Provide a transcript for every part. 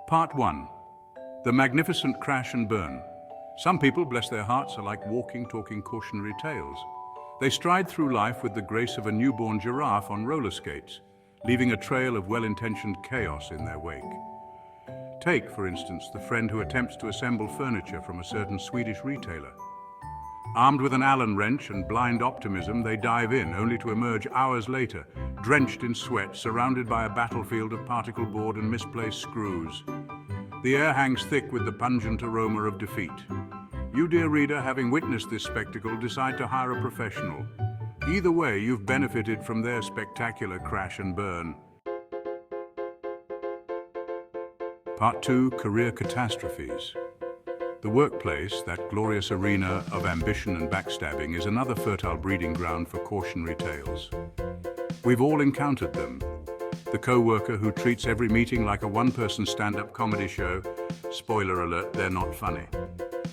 Part 1. The magnificent crash and burn. Some people, bless their hearts, are like walking, talking cautionary tales. They stride through life with the grace of a newborn giraffe on roller skates, leaving a trail of well-intentioned chaos in their wake. Take, for instance, the friend who attempts to assemble furniture from a certain Swedish retailer. Armed with an Allen wrench and blind optimism, they dive in, only to emerge hours later, drenched in sweat, surrounded by a battlefield of particle board and misplaced screws. The air hangs thick with the pungent aroma of defeat. You, dear reader, having witnessed this spectacle, decide to hire a professional. Either way, you've benefited from their spectacular crash and burn. Part 2. Career catastrophes. The workplace, that glorious arena of ambition and backstabbing, is another fertile breeding ground for cautionary tales. We've all encountered them. The co-worker who treats every meeting like a one-person stand-up comedy show. Spoiler alert, they're not funny.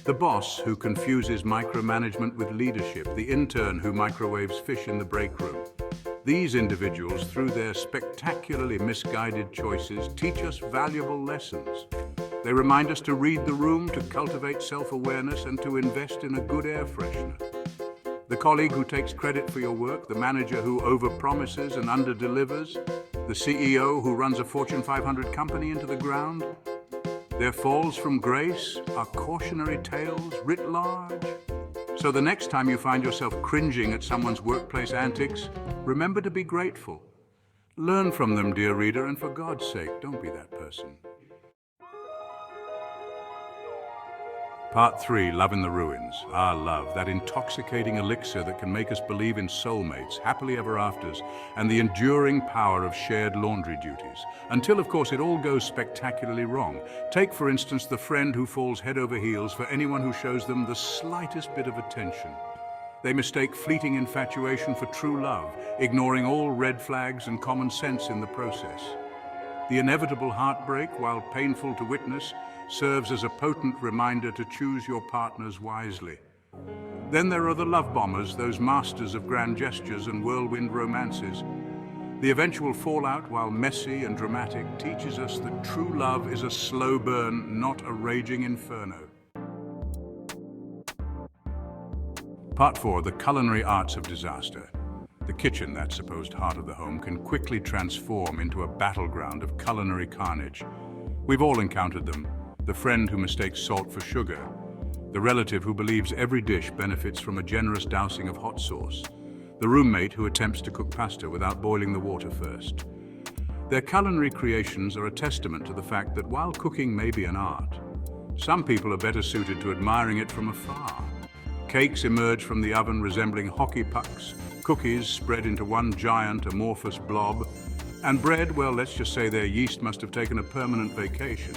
The boss who confuses micromanagement with leadership. The intern who microwaves fish in the break room. These individuals, through their spectacularly misguided choices, teach us valuable lessons. They remind us to read the room, to cultivate self-awareness, and to invest in a good air freshener. The colleague who takes credit for your work, the manager who overpromises and underdelivers, the CEO who runs a Fortune 500 company into the ground. Their falls from grace are cautionary tales writ large. So the next time you find yourself cringing at someone's workplace antics, remember to be grateful. Learn from them, dear reader, and for God's sake, don't be that person. Part 3. Love in the ruins. Ah, love, that intoxicating elixir that can make us believe in soulmates, happily ever afters, and the enduring power of shared laundry duties. Until, of course, it all goes spectacularly wrong. Take, for instance, the friend who falls head over heels for anyone who shows them the slightest bit of attention. They mistake fleeting infatuation for true love, ignoring all red flags and common sense in the process. The inevitable heartbreak, while painful to witness, serves as a potent reminder to choose your partners wisely. Then there are the love bombers, those masters of grand gestures and whirlwind romances. The eventual fallout, while messy and dramatic, teaches us that true love is a slow burn, not a raging inferno. Part 4. The culinary arts of disaster. The kitchen, that supposed heart of the home, can quickly transform into a battleground of culinary carnage. We've all encountered them. The friend who mistakes salt for sugar. The relative who believes every dish benefits from a generous dousing of hot sauce. The roommate who attempts to cook pasta without boiling the water first. Their culinary creations are a testament to the fact that while cooking may be an art, some people are better suited to admiring it from afar. Cakes emerge from the oven resembling hockey pucks, cookies spread into one giant amorphous blob, and bread, well, let's just say their yeast must have taken a permanent vacation.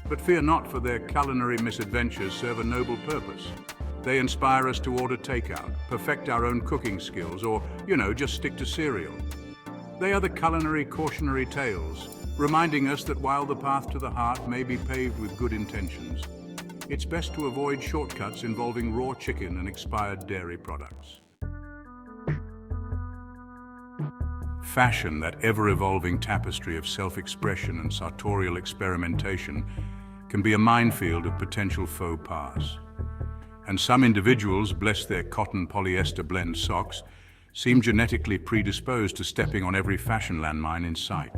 But fear not, for their culinary misadventures serve a noble purpose. They inspire us to order takeout, perfect our own cooking skills, or, just stick to cereal. They are the culinary cautionary tales, reminding us that while the path to the heart may be paved with good intentions, it's best to avoid shortcuts involving raw chicken and expired dairy products. Fashion, that ever-evolving tapestry of self-expression and sartorial experimentation, can be a minefield of potential faux pas. And some individuals, bless their cotton polyester blend socks, seem genetically predisposed to stepping on every fashion landmine in sight.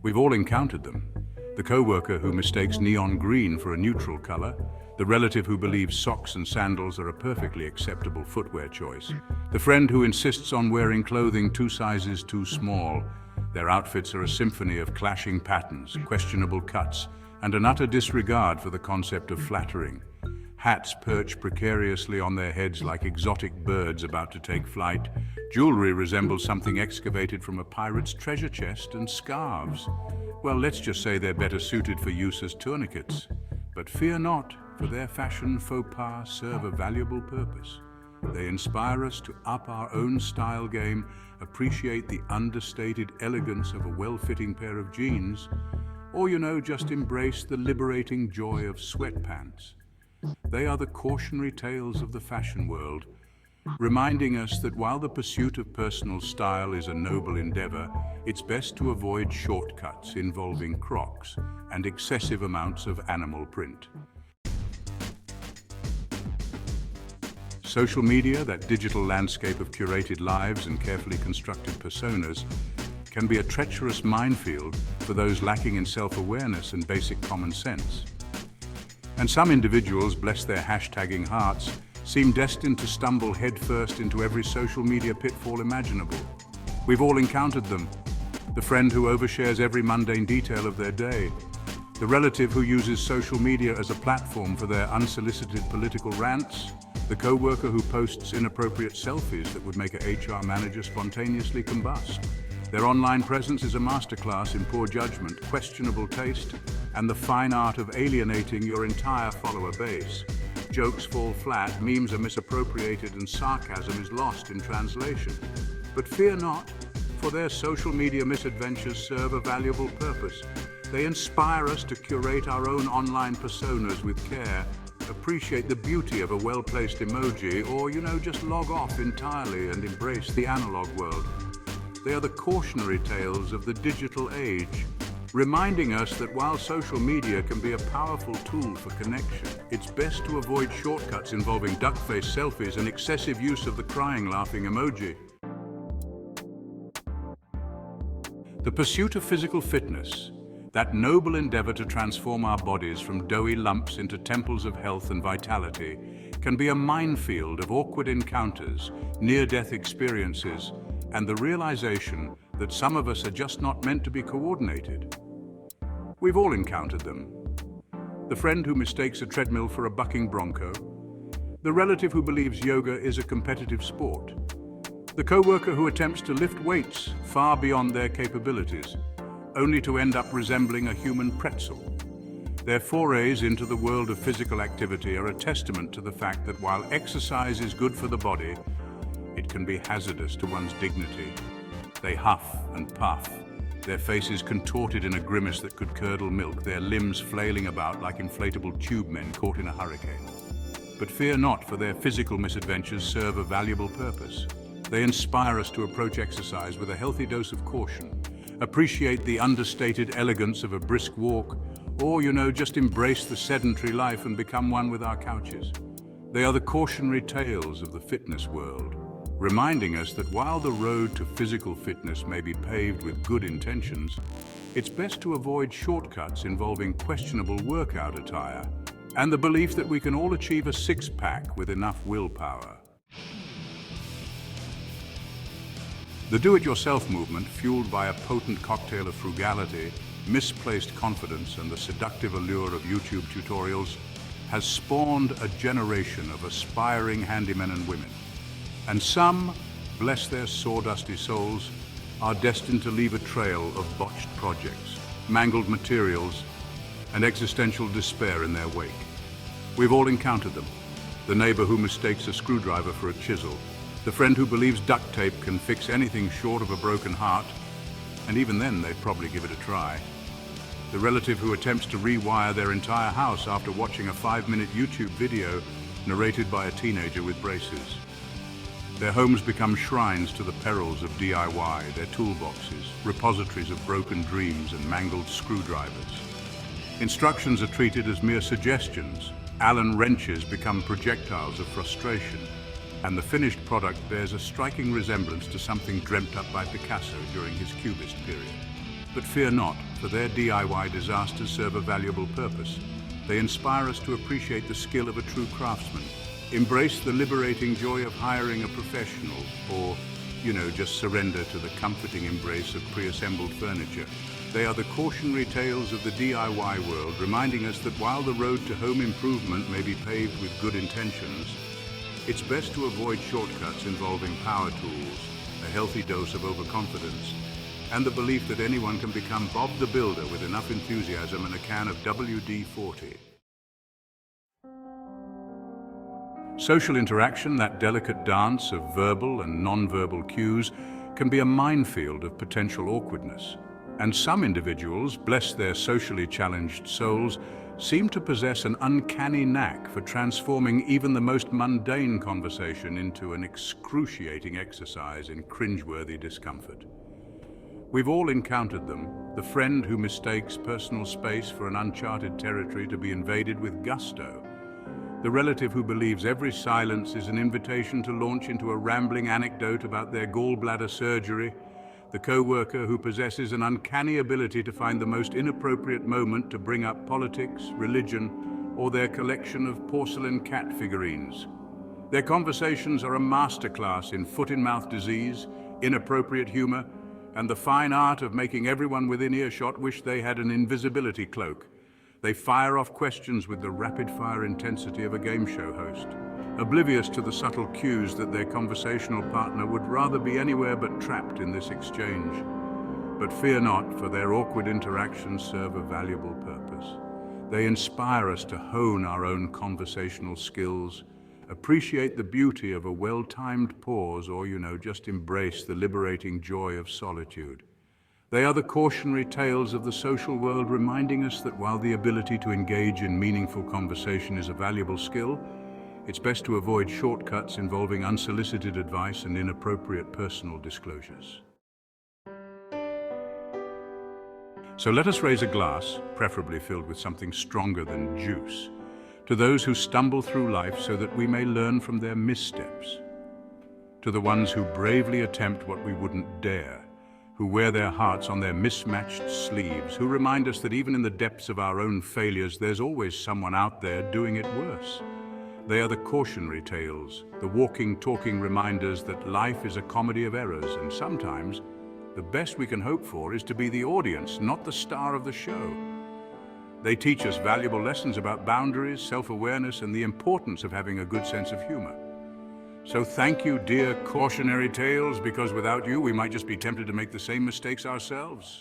We've all encountered them. The co-worker who mistakes neon green for a neutral color, the relative who believes socks and sandals are a perfectly acceptable footwear choice, the friend who insists on wearing clothing 2 sizes too small. Their outfits are a symphony of clashing patterns, questionable cuts, and an utter disregard for the concept of flattering. Hats perch precariously on their heads like exotic birds about to take flight. Jewelry resembles something excavated from a pirate's treasure chest, and scarves, well, let's just say they're better suited for use as tourniquets. But fear not, for their fashion faux pas serve a valuable purpose. They inspire us to up our own style game, appreciate the understated elegance of a well-fitting pair of jeans, or, just embrace the liberating joy of sweatpants. They are the cautionary tales of the fashion world, reminding us that while the pursuit of personal style is a noble endeavor, it's best to avoid shortcuts involving Crocs and excessive amounts of animal print. Social media, that digital landscape of curated lives and carefully constructed personas, can be a treacherous minefield for those lacking in self-awareness and basic common sense. And some individuals, bless their hashtagging hearts, seem destined to stumble headfirst into every social media pitfall imaginable. We've all encountered them. The friend who overshares every mundane detail of their day. The relative who uses social media as a platform for their unsolicited political rants. The co-worker who posts inappropriate selfies that would make a HR manager spontaneously combust. Their online presence is a masterclass in poor judgment, questionable taste, and the fine art of alienating your entire follower base. Jokes fall flat, memes are misappropriated, and sarcasm is lost in translation. But fear not, for their social media misadventures serve a valuable purpose. They inspire us to curate our own online personas with care, appreciate the beauty of a well-placed emoji, or, just log off entirely and embrace the analog world. They are the cautionary tales of the digital age, reminding us that while social media can be a powerful tool for connection, it's best to avoid shortcuts involving duck-faced selfies and excessive use of the crying, laughing emoji. The pursuit of physical fitness, that noble endeavor to transform our bodies from doughy lumps into temples of health and vitality, can be a minefield of awkward encounters, near-death experiences, and the realization that some of us are just not meant to be coordinated. We've all encountered them. The friend who mistakes a treadmill for a bucking bronco. The relative who believes yoga is a competitive sport. The co-worker who attempts to lift weights far beyond their capabilities, only to end up resembling a human pretzel. Their forays into the world of physical activity are a testament to the fact that while exercise is good for the body, it can be hazardous to one's dignity. They huff and puff, their faces contorted in a grimace that could curdle milk, their limbs flailing about like inflatable tube men caught in a hurricane. But fear not, for their physical misadventures serve a valuable purpose. They inspire us to approach exercise with a healthy dose of caution, appreciate the understated elegance of a brisk walk, or, just embrace the sedentary life and become one with our couches. They are the cautionary tales of the fitness world, reminding us that while the road to physical fitness may be paved with good intentions, it's best to avoid shortcuts involving questionable workout attire and the belief that we can all achieve a six-pack with enough willpower. The do-it-yourself movement, fueled by a potent cocktail of frugality, misplaced confidence, and the seductive allure of YouTube tutorials, has spawned a generation of aspiring handymen and women. And some, bless their sawdusty souls, are destined to leave a trail of botched projects, mangled materials, and existential despair in their wake. We've all encountered them. The neighbor who mistakes a screwdriver for a chisel, the friend who believes duct tape can fix anything short of a broken heart, and even then they'd probably give it a try. The relative who attempts to rewire their entire house after watching a 5-minute YouTube video narrated by a teenager with braces. Their homes become shrines to the perils of DIY, their toolboxes, repositories of broken dreams and mangled screwdrivers. Instructions are treated as mere suggestions. Allen wrenches become projectiles of frustration, and the finished product bears a striking resemblance to something dreamt up by Picasso during his Cubist period. But fear not, for their DIY disasters serve a valuable purpose. They inspire us to appreciate the skill of a true craftsman, embrace the liberating joy of hiring a professional, or, just surrender to the comforting embrace of pre-assembled furniture. They are the cautionary tales of the DIY world, reminding us that while the road to home improvement may be paved with good intentions, it's best to avoid shortcuts involving power tools, a healthy dose of overconfidence, and the belief that anyone can become Bob the Builder with enough enthusiasm and a can of WD-40. Social interaction, that delicate dance of verbal and non-verbal cues, can be a minefield of potential awkwardness. And some individuals, bless their socially challenged souls, seem to possess an uncanny knack for transforming even the most mundane conversation into an excruciating exercise in cringeworthy discomfort. We've all encountered them, the friend who mistakes personal space for an uncharted territory to be invaded with gusto, the relative who believes every silence is an invitation to launch into a rambling anecdote about their gallbladder surgery, the co-worker who possesses an uncanny ability to find the most inappropriate moment to bring up politics, religion, or their collection of porcelain cat figurines. Their conversations are a masterclass in foot-in-mouth disease, inappropriate humor, and the fine art of making everyone within earshot wish they had an invisibility cloak. They fire off questions with the rapid-fire intensity of a game show host, oblivious to the subtle cues that their conversational partner would rather be anywhere but trapped in this exchange. But fear not, for their awkward interactions serve a valuable purpose. They inspire us to hone our own conversational skills, appreciate the beauty of a well-timed pause, or, just embrace the liberating joy of solitude. They are the cautionary tales of the social world, reminding us that while the ability to engage in meaningful conversation is a valuable skill, it's best to avoid shortcuts involving unsolicited advice and inappropriate personal disclosures. So let us raise a glass, preferably filled with something stronger than juice, to those who stumble through life so that we may learn from their missteps, to the ones who bravely attempt what we wouldn't dare, who wear their hearts on their mismatched sleeves, who remind us that even in the depths of our own failures, there's always someone out there doing it worse. They are the cautionary tales, the walking, talking reminders that life is a comedy of errors, and sometimes the best we can hope for is to be the audience, not the star of the show. They teach us valuable lessons about boundaries, self-awareness, and the importance of having a good sense of humor. So thank you, dear cautionary tales, because without you, we might just be tempted to make the same mistakes ourselves.